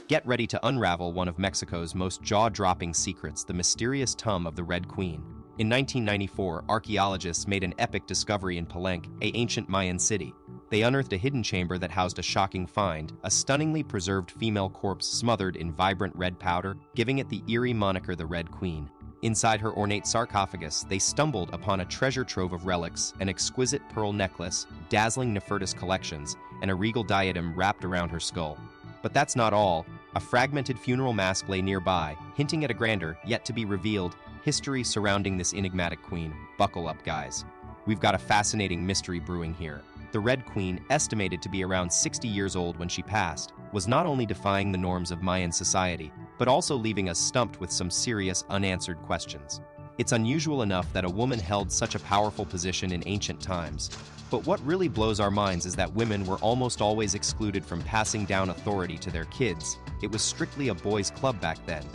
Get ready to unravel one of Mexico's most jaw-dropping secrets, the mysterious tomb of the Red Queen. In 1994, archaeologists made an epic discovery in Palenque, an ancient Mayan city. They unearthed a hidden chamber that housed a shocking find, a stunningly preserved female corpse smothered in vibrant red powder, giving it the eerie moniker the Red Queen. Inside her ornate sarcophagus, they stumbled upon a treasure trove of relics, an exquisite pearl necklace, dazzling Nefertiti collections, and a regal diadem wrapped around her skull. But that's not all. A fragmented funeral mask lay nearby, hinting at a grander, yet-to-be-revealed, history surrounding this enigmatic queen. Buckle up, guys. We've got a fascinating mystery brewing here. The Red Queen, estimated to be around 60 years old when she passed, was not only defying the norms of Mayan society, but also leaving us stumped with some serious unanswered questions. It's unusual enough that a woman held such a powerful position in ancient times, but what really blows our minds is that women were almost always excluded from passing down authority to their kids. It was strictly a boys' club back then.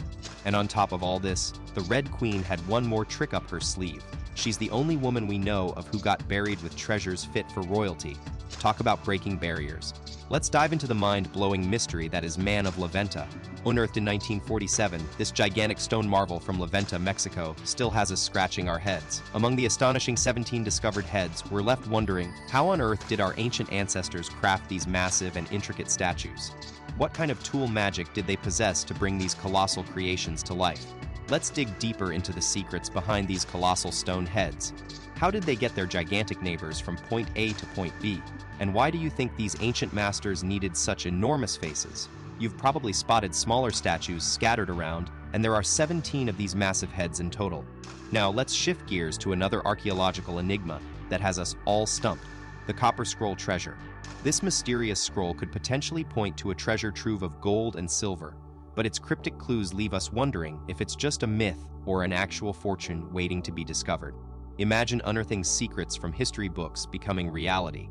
And on top of all this, the Red Queen had one more trick up her sleeve. She's the only woman we know of who got buried with treasures fit for royalty. Talk about breaking barriers. Let's dive into the mind-blowing mystery that is Man of La Venta. Unearthed in 1947, this gigantic stone marvel from La Venta, Mexico, still has us scratching our heads. Among the astonishing 17 discovered heads, we're left wondering, how on earth did our ancient ancestors craft these massive and intricate statues? What kind of tool magic did they possess to bring these colossal creations to life? Let's dig deeper into the secrets behind these colossal stone heads. How did they get their gigantic neighbors from point A to point B? And why do you think these ancient masters needed such enormous faces? You've probably spotted smaller statues scattered around, and there are 17 of these massive heads in total. Now let's shift gears to another archaeological enigma that has us all stumped: the Copper Scroll treasure. This mysterious scroll could potentially point to a treasure trove of gold and silver, but its cryptic clues leave us wondering if it's just a myth or an actual fortune waiting to be discovered. Imagine unearthing secrets from history books becoming reality.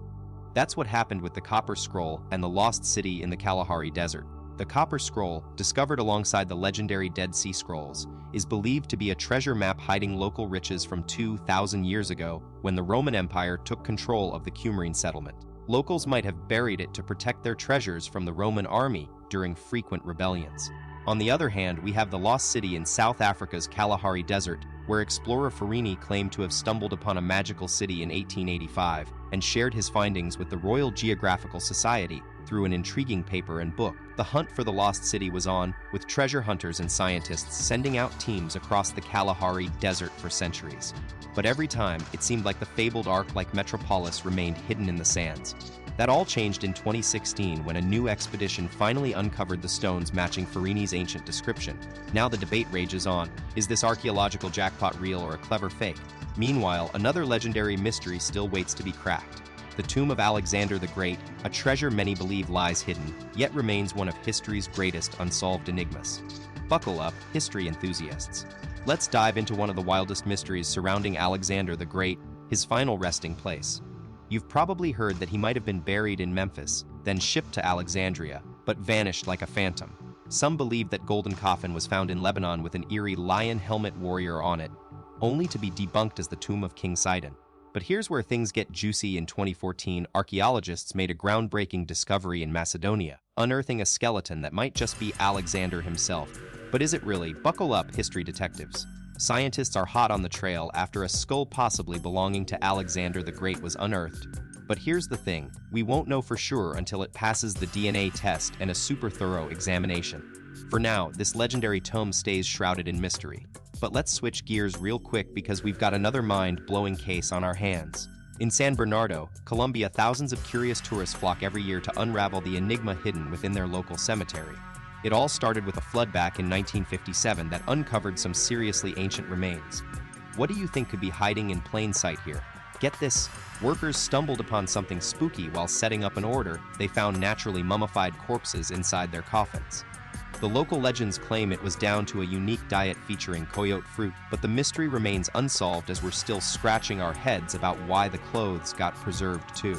That's what happened with the Copper Scroll and the lost city in the Kalahari Desert. The Copper Scroll, discovered alongside the legendary Dead Sea Scrolls, is believed to be a treasure map hiding local riches from 2,000 years ago when the Roman Empire took control of the Cumbrian settlement. Locals might have buried it to protect their treasures from the Roman army during frequent rebellions. On the other hand, we have the lost city in South Africa's Kalahari Desert, where explorer Farini claimed to have stumbled upon a magical city in 1885 and shared his findings with the Royal Geographical Society through an intriguing paper and book. The hunt for the lost city was on, with treasure hunters and scientists sending out teams across the Kalahari Desert for centuries. But every time, it seemed like the fabled Ark-like metropolis remained hidden in the sands. That all changed in 2016 when a new expedition finally uncovered the stones matching Farini's ancient description. Now the debate rages on: is this archaeological jackpot real or a clever fake? Meanwhile, another legendary mystery still waits to be cracked. The tomb of Alexander the Great, a treasure many believe lies hidden, yet remains one of history's greatest unsolved enigmas. Buckle up, history enthusiasts. Let's dive into one of the wildest mysteries surrounding Alexander the Great, his final resting place. You've probably heard that he might have been buried in Memphis, then shipped to Alexandria, but vanished like a phantom. Some believe that golden coffin was found in Lebanon with an eerie lion helmet warrior on it, only to be debunked as the tomb of King Sidon. But here's where things get juicy. In 2014, archaeologists made a groundbreaking discovery in Macedonia, unearthing a skeleton that might just be Alexander himself. But is it really? Buckle up, history detectives. Scientists are hot on the trail after a skull possibly belonging to Alexander the Great was unearthed. But here's the thing, we won't know for sure until it passes the DNA test and a super thorough examination. For now, this legendary tomb stays shrouded in mystery. But let's switch gears real quick because we've got another mind-blowing case on our hands. In San Bernardo, Colombia, thousands of curious tourists flock every year to unravel the enigma hidden within their local cemetery. It all started with a flood back in 1957 that uncovered some seriously ancient remains. What do you think could be hiding in plain sight here? Get this, workers stumbled upon something spooky while setting up an order. They found naturally mummified corpses inside their coffins. The local legends claim it was down to a unique diet featuring coyote fruit, but the mystery remains unsolved as we're still scratching our heads about why the clothes got preserved too.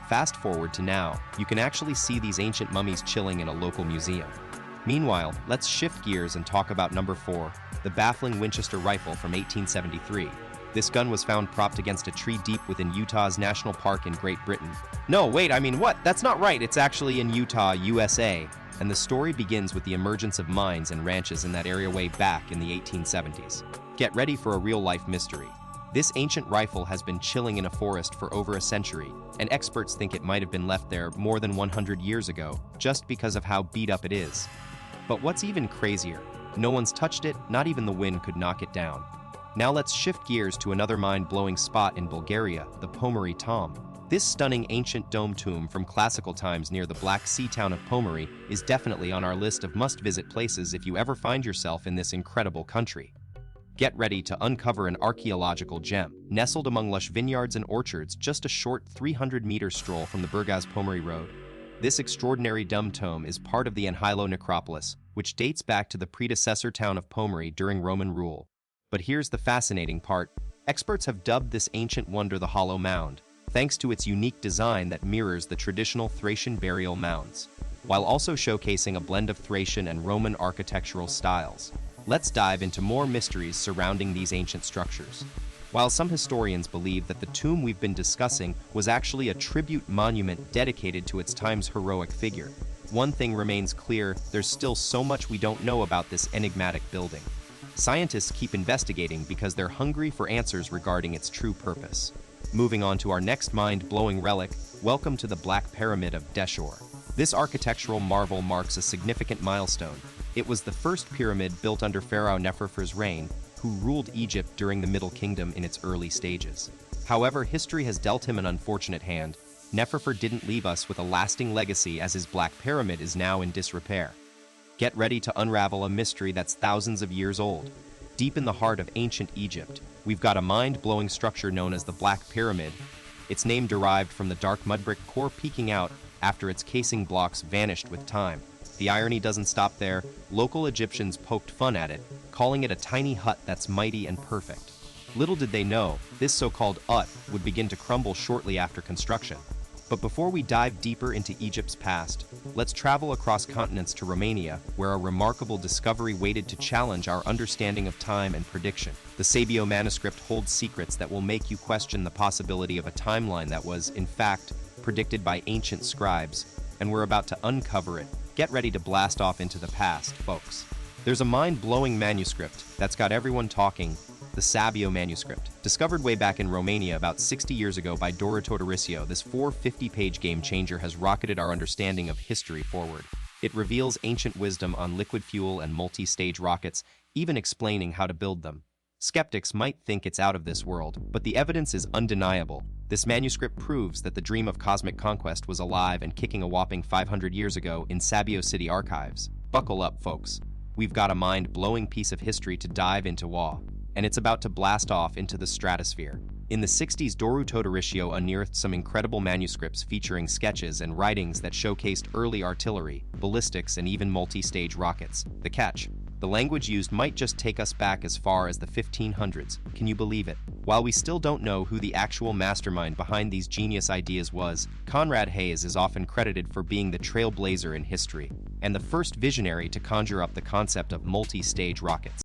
Fast forward to now, you can actually see these ancient mummies chilling in a local museum. Meanwhile, let's shift gears and talk about number 4, the baffling Winchester rifle from 1873. This gun was found propped against a tree deep within Utah's National Park in Great Britain. No, wait, I mean what? That's not right. It's actually in Utah, USA. and the story begins with the emergence of mines and ranches in that area way back in the 1870s. Get ready for a real-life mystery. This ancient rifle has been chilling in a forest for over a century, and experts think it might have been left there more than 100 years ago, just because of how beat up it is. But what's even crazier, no one's touched it, not even the wind could knock it down. Now let's shift gears to another mind-blowing spot in Bulgaria, the Pomorie tomb. This stunning ancient dome tomb from classical times near the Black Sea town of Pomorie is definitely on our list of must-visit places if you ever find yourself in this incredible country. Get ready to uncover an archaeological gem, nestled among lush vineyards and orchards, just a short 300-meter stroll from the Burgas-Pomorie road. This extraordinary dome tomb is part of the Enhilo necropolis, which dates back to the predecessor town of Pomorie during Roman rule. But here's the fascinating part. Experts have dubbed this ancient wonder the Hollow Mound, thanks to its unique design that mirrors the traditional Thracian burial mounds, while also showcasing a blend of Thracian and Roman architectural styles. Let's dive into more mysteries surrounding these ancient structures. While some historians believe that the tomb we've been discussing was actually a tribute monument dedicated to its time's heroic figure, one thing remains clear: there's still so much we don't know about this enigmatic building. Scientists keep investigating because they're hungry for answers regarding its true purpose. Moving on to our next mind-blowing relic, welcome to the Black Pyramid of Dashur. This architectural marvel marks a significant milestone. It was the first pyramid built under Pharaoh Neferfer's reign, who ruled Egypt during the Middle Kingdom in its early stages. However, history has dealt him an unfortunate hand. Neferfer didn't leave us with a lasting legacy, as his Black Pyramid is now in disrepair. Get ready to unravel a mystery that's thousands of years old. Deep in the heart of ancient Egypt, we've got a mind-blowing structure known as the Black Pyramid. Its name derived from the dark mudbrick core peeking out after its casing blocks vanished with time. The irony doesn't stop there. Local Egyptians poked fun at it, calling it a tiny hut that's mighty and perfect. Little did they know, this so-called hut would begin to crumble shortly after construction. But before we dive deeper into Egypt's past, let's travel across continents to Romania, where a remarkable discovery waited to challenge our understanding of time and prediction. The Sibiu manuscript holds secrets that will make you question the possibility of a timeline that was, in fact, predicted by ancient scribes, and we're about to uncover it. Get ready to blast off into the past, folks. There's a mind-blowing manuscript that's got everyone talking: the Sibiu manuscript. Discovered way back in Romania about 60 years ago by Dora Todoricio, this 450-page game-changer has rocketed our understanding of history forward. It reveals ancient wisdom on liquid fuel and multi-stage rockets, even explaining how to build them. Skeptics might think it's out of this world, but the evidence is undeniable. This manuscript proves that the dream of cosmic conquest was alive and kicking a whopping 500 years ago in Sibiu City archives. Buckle up, folks. We've got a mind-blowing piece of history to dive into awe, and it's about to blast off into the stratosphere. In the 60s, Dora Todoricio unearthed some incredible manuscripts featuring sketches and writings that showcased early artillery, ballistics, and even multi-stage rockets. The catch: the language used might just take us back as far as the 1500s. Can you believe it? While we still don't know who the actual mastermind behind these genius ideas was, Conrad Hayes is often credited for being the trailblazer in history, and the first visionary to conjure up the concept of multi-stage rockets.